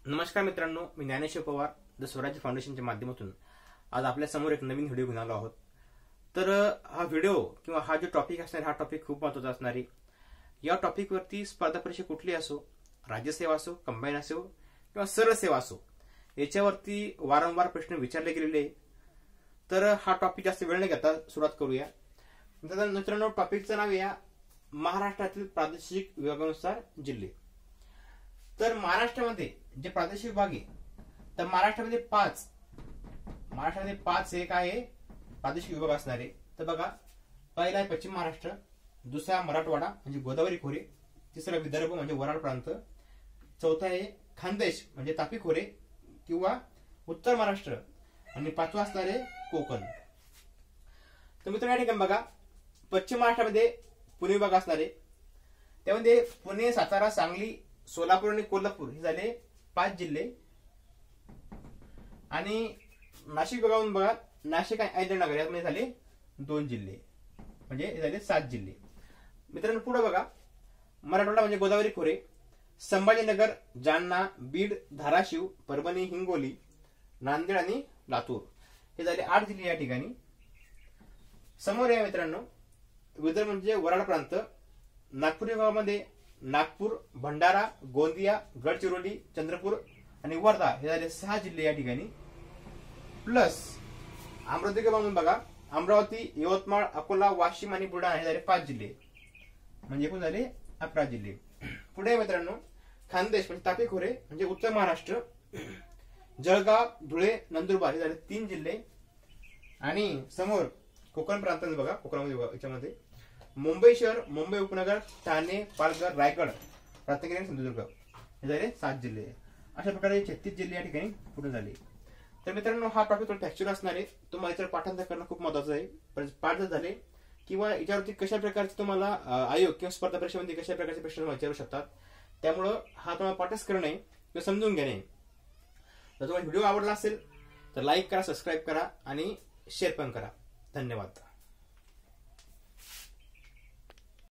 नमस्कार मित्रांनो, मी ज्ञानेश्वर पवार द स्वराज्य फाउंडेशनच्या माध्यमातून आज आपल्या समोर एक नवीन व्हिडिओ घेऊन आलो आहोत। तर हा व्हिडिओ किंवा हा जो टॉपिक असणार हा टॉपिक खूप महत्त्वाचा असणार आहे। या टॉपिकवरती स्पर्धा परीक्षा कुठली असो, राज्यसेवा असो, कंबाईन असो किंवा सरळ सेवा असो, याच्यावरती वारंवार प्रश्न विचारले गेलेले। तर हा टॉपिक जास्त वेळ न घेता सुरुवात करूया। मित्रांनो, टॉपिकचं नाव आहे महाराष्ट्रातील प्रादेशिक विभागानुसार जिल्हे। तर महाराष्ट्रामध्ये जे प्रादेशिक विभाग आहे, तर महाराष्ट्रामध्ये पाच एक आहे प्रादेशिक विभाग असणार आहे। तर बघा, पहिला आहे पश्चिम महाराष्ट्र, दुसरा मराठवाडा म्हणजे गोदावरी खोरे, तिसरा विदर्भ म्हणजे वराड प्रांत, चौथा आहे खानदेश म्हणजे तापी खोरे किंवा उत्तर महाराष्ट्र, आणि पाचवा असणार आहे कोकण। तर मित्रांनो, या ठिकाणी बघा, पश्चिम महाराष्ट्रामध्ये पुणे विभाग असणार आहे। त्यामध्ये पुणे, सातारा, सांगली, सोलापूर आणि कोल्हापूर हे झाले 5 जिल्हे। आणि नाशिक विभागातून बघा, नाशिक आणि अहिल्यानगर यामध्ये झाले 2 जिल्हे, म्हणजे हे झाले 7 जिल्हे। मित्रांनो, पुढे बघा, मराठवाडा म्हणजे गोदावरी खोरे, संभाजीनगर, जालना, बीड, धाराशिव, परभणी, हिंगोली, नांदेड आणि लातूर हे झाले 8 जिल्हे या ठिकाणी। समोर या मित्रांनो, विदर्भ म्हणजे वराड प्रांत, नागपूर विभागामध्ये नागपूर, भंडारा, गोंदिया, गडचिरोली, चंद्रपूर आणि वर्धा हे झाले 6 जिल्हे या ठिकाणी। प्लस अमरावती विभागातून बघा, अमरावती, यवतमाळ, अकोला, वाशिम आणि बुलढाणा हे झाले 5 जिल्हे, म्हणजे एकूण झाले 11 जिल्हे। पुढे मित्रांनो, खानदेश म्हणजे तापी खोरे म्हणजे उत्तर महाराष्ट्र, जळगाव, धुळे, नंदुरबार हे झाले 3 जिल्हे। आणि समोर कोकण प्रांतात बघा, कोकणामध्ये याच्यामध्ये मुंबई शहर, मुंबई उपनगर, ठाणे, पालघर, रायगड, रत्नागिरी आणि सिंधुदुर्ग हे झाले 7 जिल्हे। अशा प्रकारे 36 जिल्हे या ठिकाणी पूर्ण झाले। तर मित्रांनो, हा टॉपिक थोडा फॅक्चर असणार आहे, तुम्हाला याच्यावर पाठांतर करणं खूप महत्त्वाचं आहे। पण पाठ जर झाले किंवा याच्यावरती कशा प्रकारचे तुम्हाला आयोग किंवा स्पर्धा परीक्षेमध्ये कशा प्रकारचे प्रश्न विचारू शकतात, त्यामुळं हा तुम्हाला पाठच करणं आहे किंवा समजून घेणे। जर तुम्हाला व्हिडिओ आवडला असेल तर लाईक करा, सबस्क्राईब करा आणि शेअर पण करा। धन्यवाद।